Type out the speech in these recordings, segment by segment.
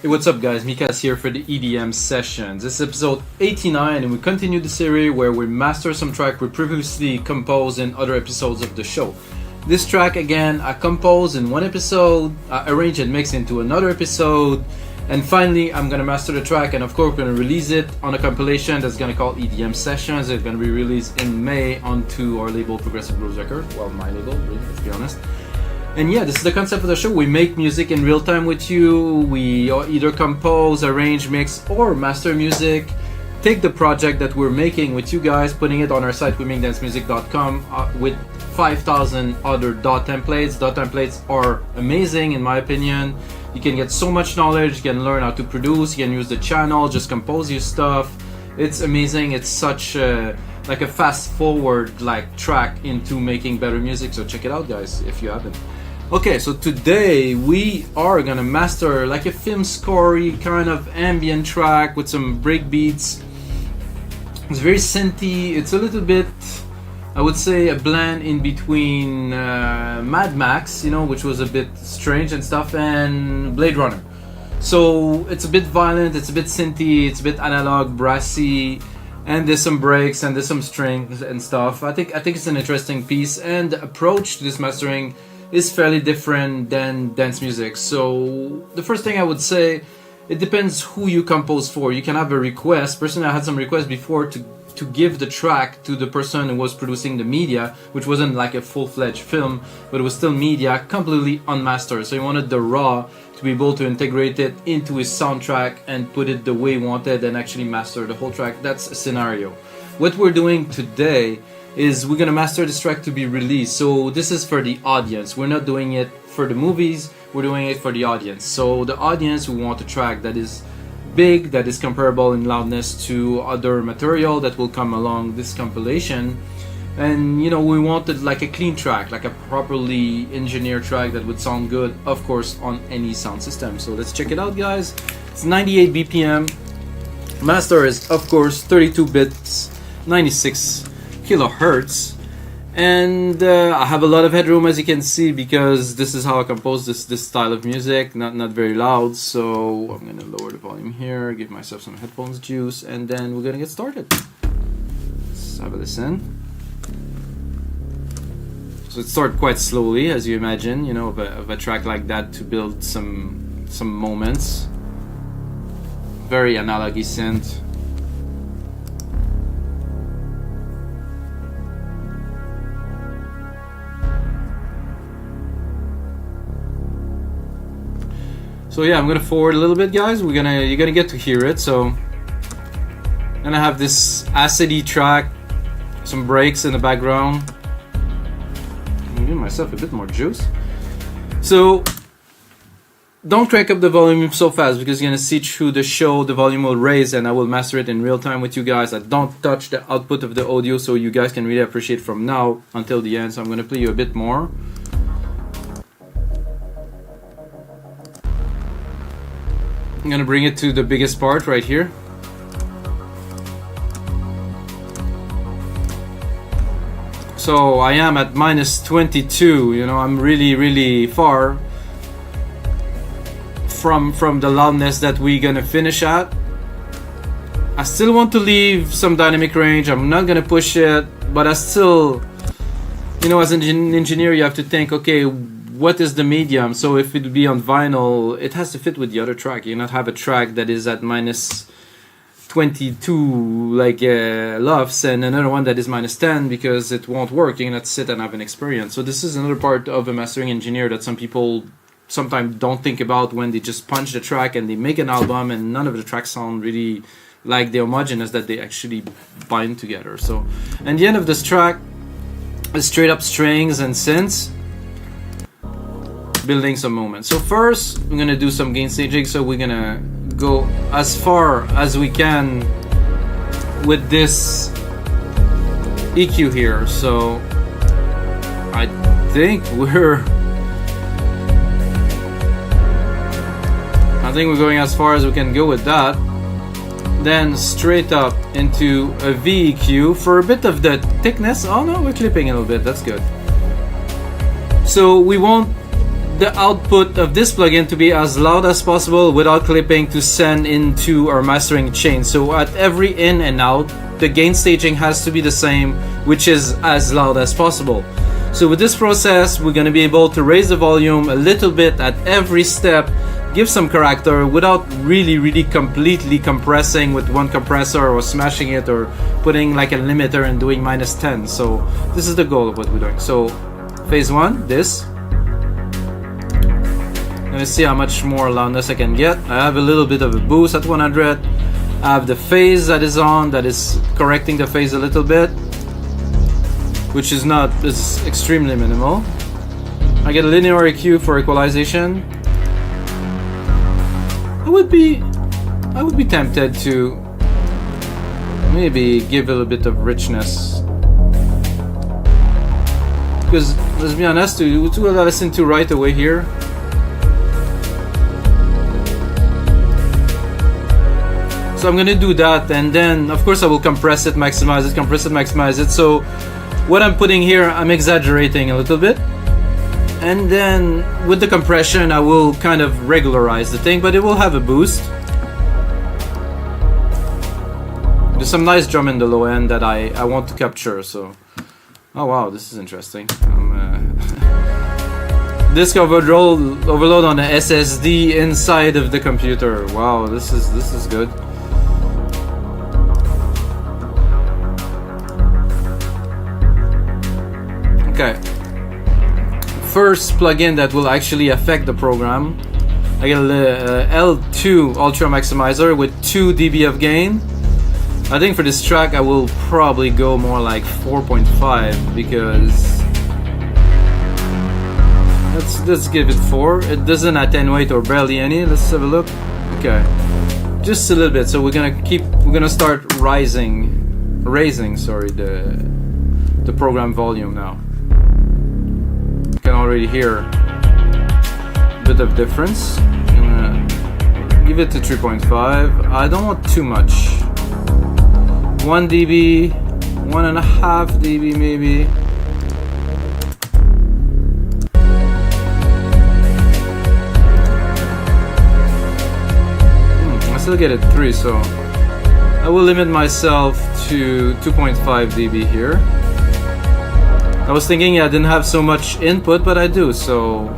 Hey, what's up guys, Mikas here for the EDM sessions. This is episode 89 and we continue the series where we master some track we previously composed in other episodes of the show. This track again I composed in one episode, I arranged and mixed into another episode, and finally I'm gonna master the track, and of course we're gonna release it on a compilation that's gonna call EDM Sessions. It's gonna be released in May onto our label Progressive Grooves Records, well my label really, let's be honest. And yeah, this is the concept of the show. We make music in real time with you. We either compose, arrange, mix, or master music. Take the project that we're making with you guys, putting it on our site, wemakdancemusic.com, with 5,000 other DAW templates. DAW templates are amazing in my opinion. You can get so much knowledge, you can learn how to produce, you can use the channel, just compose your stuff. It's amazing. It's such like a fast forward like track into making better music, so check it out guys if you haven't. Okay, so today we are gonna master like a film score-y kind of ambient track with some break beats. It's very synthy. It's a little bit, I would say, a blend in between Mad Max, you know, which was a bit strange and stuff, and Blade Runner. So it's a bit violent, it's a bit synthy, it's a bit analog, brassy, and there's some breaks and there's some strings and stuff. I think it's an interesting piece, and the approach to this mastering is fairly different than dance music. So the first thing I would say, it depends who you compose for. You can have a request. Personally, I had some requests before to give the track to the person who was producing the media, which wasn't like a full-fledged film, but it was still media, completely unmastered. So he wanted the raw to be able to integrate it into his soundtrack and put it the way he wanted and actually master the whole track. That's a scenario. What we're doing today is we're gonna master this track to be released. So this is for the audience. We're not doing it for the movies, we're doing it for the audience. So the audience who want a track that is big, that is comparable in loudness to other material that will come along this compilation. And you know, we wanted like a clean track, like a properly engineered track that would sound good, of course, on any sound system. So let's check it out guys. It's 98 BPM. Master is of course 32 bits, 96 kilohertz, and I have a lot of headroom, as you can see, because this is how I compose this style of music, not very loud. So I'm gonna lower the volume here, give myself some headphones juice, and then we're gonna get started. Let's have a listen. So it started quite slowly, as you imagine, you know, of a track like that, to build some moments. Very analog synth. So yeah, I'm gonna forward a little bit, guys. You're gonna get to hear it. So I'm gonna have this acidy track, some breaks in the background. I'm giving myself a bit more juice. So don't crank up the volume so fast, because you're gonna see through the show the volume will raise, and I will master it in real time with you guys. I don't touch the output of the audio, so you guys can really appreciate from now until the end. So I'm gonna play you a bit more. I'm gonna bring it to the biggest part right here. So I am at minus 22, you know, I'm really far from the loudness that we're gonna finish at. I still want to leave some dynamic range, I'm not gonna push it, but I still, you know, as an engineer you have to think, okay, what is the medium? So if it would be on vinyl, it has to fit with the other track. You not have a track that is at minus 22 like LUFS and another one that is minus 10, because it won't work. You cannot sit and have an experience. So this is another part of a mastering engineer that some people sometimes don't think about when they just punch the track and they make an album and none of the tracks sound really like the homogeneous that they actually bind together. So at the end of this track is straight up strings and synths building some moments. So first we're gonna do some gain staging. So we're gonna go as far as we can with this EQ here. So I think we're going as far as we can go with that. Then straight up into a VEQ for a bit of the thickness. Oh no, we're clipping a little bit, that's good. So we won't the output of this plugin to be as loud as possible without clipping to send into our mastering chain. So at every in and out, the gain staging has to be the same, which is as loud as possible. So with this process, we're going to be able to raise the volume a little bit at every step, give some character without really completely compressing with one compressor or smashing it or putting like a limiter and doing -10. So this is the goal of what we're doing. So phase 1, this. Let's see how much more loudness I can get. I have a little bit of a boost at 100. I have the phase that is on, that is correcting the phase a little bit, which is not, is extremely minimal. I get a linear EQ for equalization. I would be tempted to maybe give a little bit of richness, because let's be honest, to listen to right away here. So I'm gonna do that, and then of course I will compress it, maximize it, compress it, maximize it. So what I'm putting here, I'm exaggerating a little bit, and then with the compression I will kind of regularize the thing, but it will have a boost. There's some nice drum in the low end that I want to capture. So, oh wow, this is interesting. Disk overload on the SSD inside of the computer. Wow, this is good. Okay, first plugin that will actually affect the program. I get a L2 ultramaximizer with 2 dB of gain. I think for this track I will probably go more like 4.5, because let's give it 4. It doesn't attenuate or barely any. Let's have a look. Okay, just a little bit. So we're gonna start raising the program volume now. You can already hear a bit of difference. I'm gonna give it to 3.5. I don't want too much. 1 dB, 1.5 dB maybe. I still get it 3, so I will limit myself to 2.5 dB here. I was thinking I didn't have so much input, but I do, so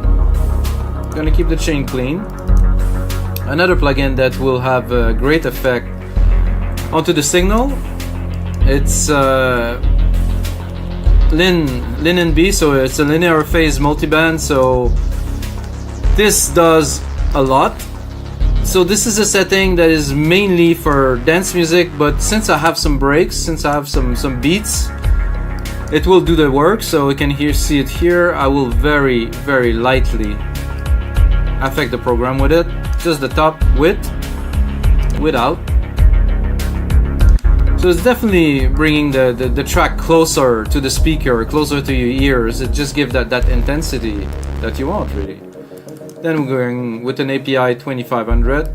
I'm gonna keep the chain clean. Another plugin that will have a great effect onto the signal, it's LIN MB, so it's a linear phase multiband. So this does a lot. So this is a setting that is mainly for dance music, but since I have some breaks, since I have some beats, it will do the work. So you can see it here. I will very lightly affect the program with it, just the top without. So it's definitely bringing the track closer to the speaker, closer to your ears. It just gives that intensity that you want, really. Then we're going with an API 2500.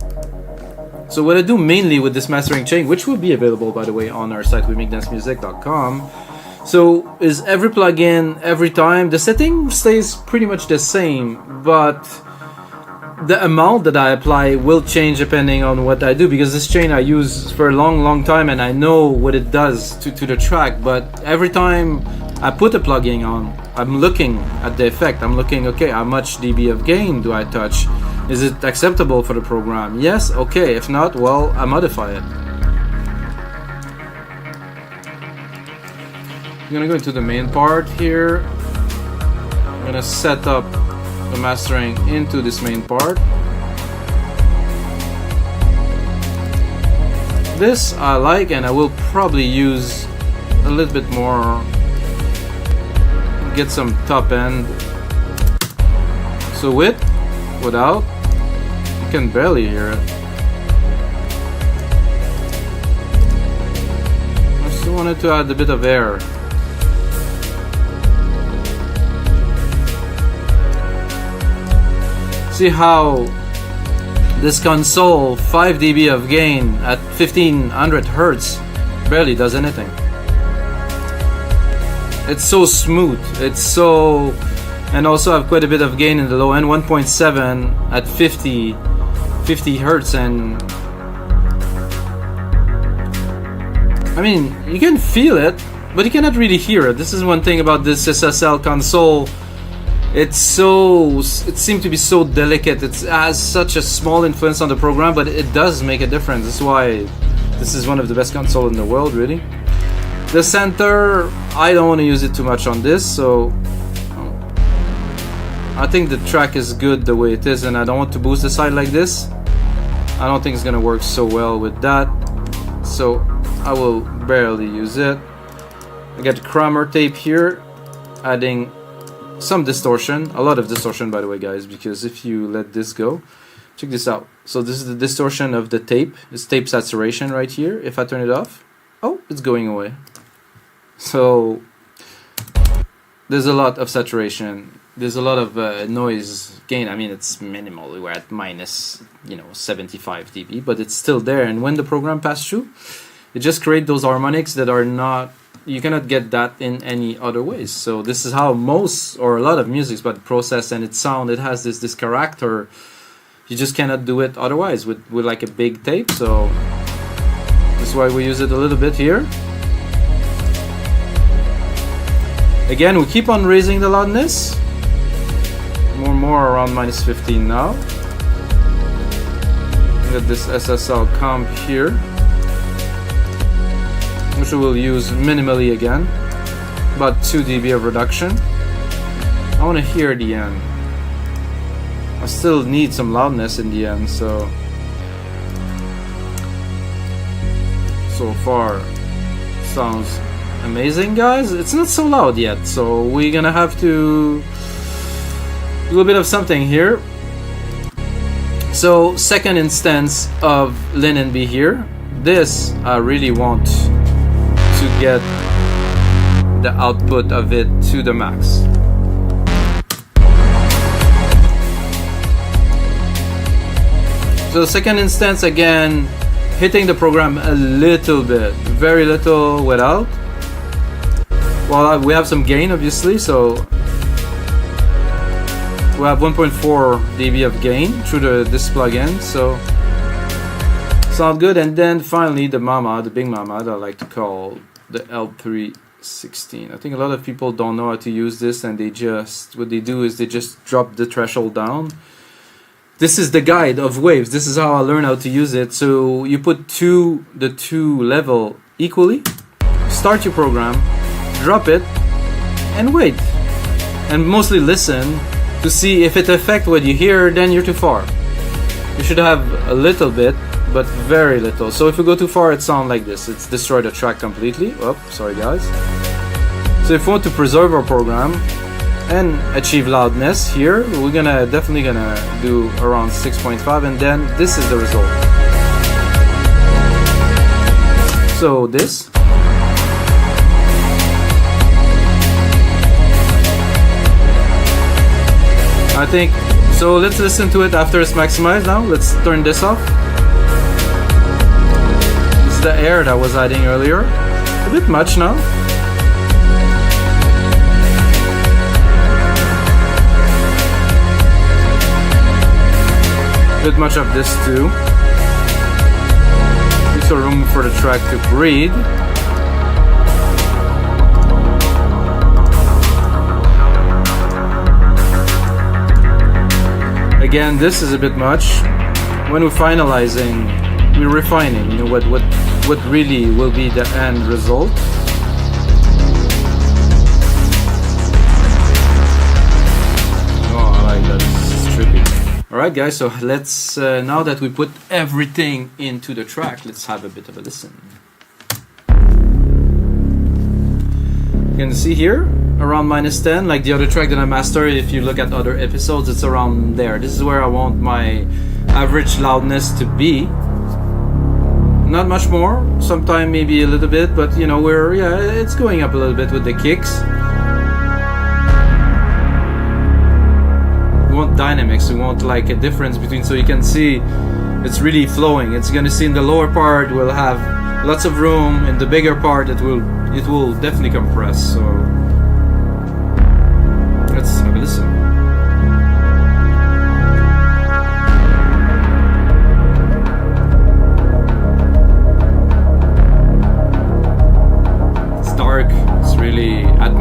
So what I do mainly with this mastering chain, which will be available by the way on our site, wemakdancemusic.com, so is every plugin, every time, the setting stays pretty much the same, but the amount that I apply will change depending on what I do, because this chain I use for a long time and I know what it does to the track. But every time I put a plugin on, I'm looking at the effect. I'm looking, okay, how much dB of gain do I touch? Is it acceptable for the program? Yes, okay. If not, well, I modify it. I'm gonna go into the main part here. I'm gonna set up the mastering into this main part. This I like, and I will probably use a little bit more, get some top end. So without, you can barely hear it. I still wanted to add a bit of air. See how this console 5 dB of gain at 1500 Hertz barely does anything. It's so smooth, it's so and also have quite a bit of gain in the low end, 1.7 at 50 hertz, and I mean, you can feel it, but you cannot really hear it. This is one thing about this SSL console. It seems to be so delicate. It has such a small influence on the program, but it does make a difference. That's why this is one of the best consoles in the world, really. The center, I don't want to use it too much on this, so I think the track is good the way it is, and I don't want to boost the side like this. I don't think it's gonna work so well with that, so I will barely use it. I got Kramer tape here, adding some distortion, a lot of distortion by the way, guys, because if you let this go, check this out. So this is the distortion of the tape. It's tape saturation right here. If I turn it off, oh, it's going away. So there's a lot of saturation. There's a lot of noise gain. I mean, it's minimal. We're at minus, 75 dB, but it's still there. And when the program passes through, it just creates those harmonics that are not, you cannot get that in any other ways. So this is how most or a lot of music's but processed, and its sound, it has this character. You just cannot do it otherwise with like a big tape. So that's why we use it a little bit here. Again, we keep on raising the loudness. More and more, around minus 15 now. Got this SSL comp here, which we will use minimally again, about 2 dB of reduction. I want to hear the end. I still need some loudness in the end, so far sounds amazing, guys. It's not so loud yet, so we're gonna have to do a little bit of something here. So second instance of LIN MB here. This I really want to get the output of it to the max. So second instance, again, hitting the program a little bit, very little without. Well, we have some gain obviously, so we have 1.4 dB of gain through this plugin, so sound good. And then finally the mama, the big mama that I like to call the L316. I think a lot of people don't know how to use this, and what they do is they just drop the threshold down. This is the guide of waves. This is how I learned how to use it. So you put the two level equally, start your program, drop it, and wait. And mostly listen to see if it affects what you hear. Then you're too far. You should have a little bit, but very little. So if you go too far, it sounds like this. It's destroyed the track completely. Oh, sorry guys. So if we want to preserve our program and achieve loudness here, we're definitely gonna do around 6.5, and then this is the result. So this. I think, so let's listen to it after it's maximized now. Let's turn this off. This is the air that I was adding earlier. A bit much now. Bit much of this too. Leaves a room for the track to breathe. Again, this is a bit much. When we're finalizing, we're refining, what really will be the end result. Oh, I like that. It's trippy. Alright guys, so let's, now that we put everything into the track, let's have a bit of a listen. You can see here, around minus 10, like the other track that I mastered. If you look at other episodes, it's around there. This is where I want my average loudness to be. Not much more, sometimes maybe a little bit, but it's going up a little bit with the kicks. We want dynamics, we want like a difference between, so you can see it's really flowing. It's gonna see in the lower part we'll have lots of room, in the bigger part it will definitely compress. So let's have a listen.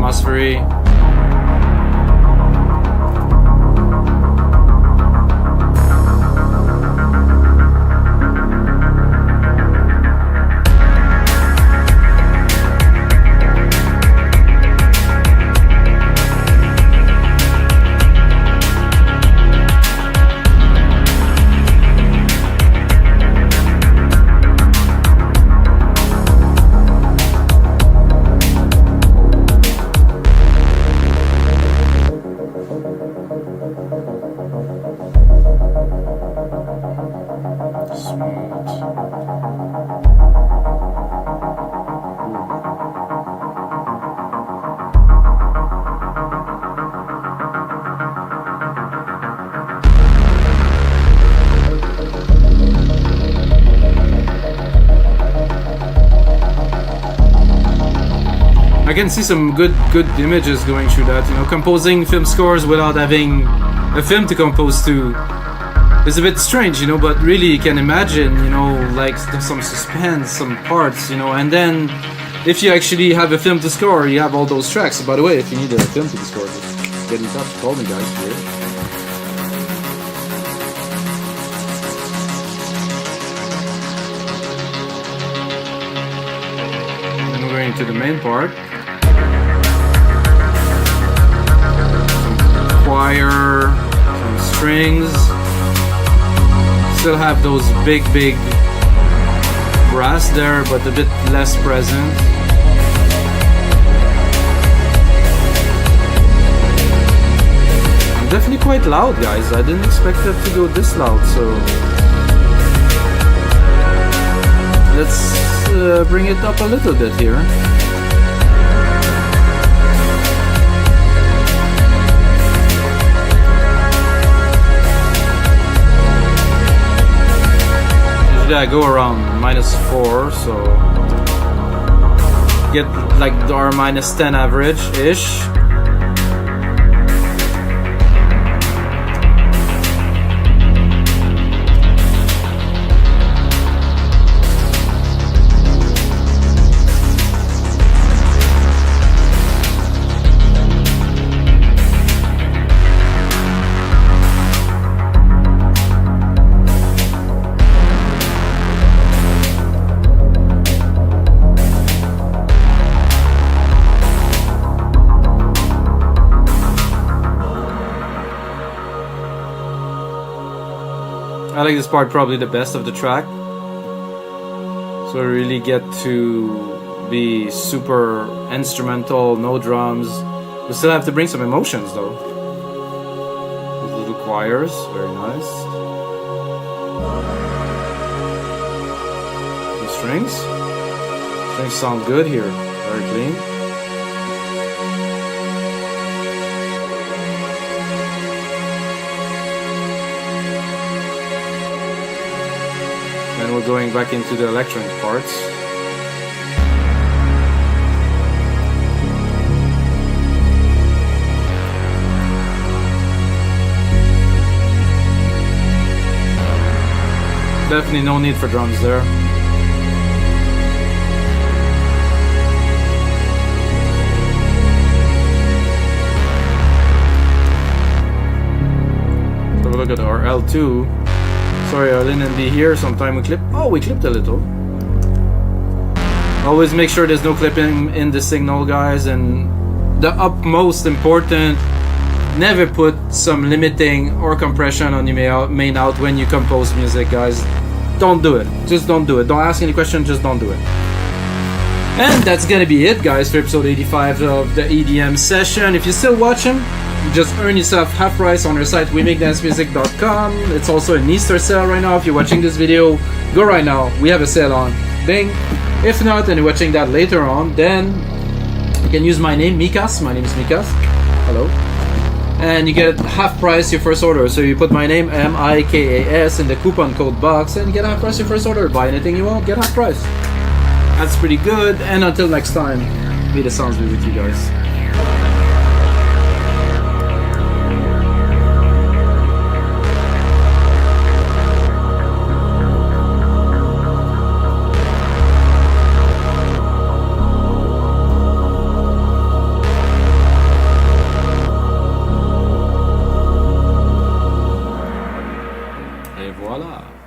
atmosphere. I can see some good images going through that. You know, composing film scores without having a film to compose to is a bit strange, you know, but really you can imagine, you know, like some suspense, some parts, you know, and then if you actually have a film to score, you have all those tracks. So by the way, if you need a film to score, just get in touch, call me guys here. And we're going to the main part. Choir, some strings, still have those big brass there, but a bit less present. I'm definitely quite loud, guys. I didn't expect that to go this loud, so let's bring it up a little bit here. I go around -4, so get like our -10 average-ish. I like this part probably the best of the track, so I really get to be super instrumental, no drums. We still have to bring some emotions though. These little choirs, very nice. Some strings. Strings sound good here, very clean. And we're going back into the electronic parts. Definitely no need for drums there. So look at our L2. Sorry, our LIN MB here. Sometime we clip. Oh, we clipped a little. Always make sure there's no clipping in the signal, guys. And the utmost important, never put some limiting or compression on your main out when you compose music, guys. Don't do it. Just don't do it. Don't ask any questions. Just don't do it. And that's gonna be it, guys, for episode 85 of the EDM session. If you're still watching, just earn yourself half price on our site, wemakedancemusic.com. It's also an Easter sale right now. If you're watching this video, go right now. We have a sale on. Bing. If not, and you're watching that later on, then you can use my name, Mikas. My name is Mikas. Hello. And you get half price your first order. So you put my name, M-I-K-A-S, in the coupon code box, and you get half price your first order. Buy anything you want, get half price. That's pretty good. And until next time, may the sounds be with you guys. Et voilà.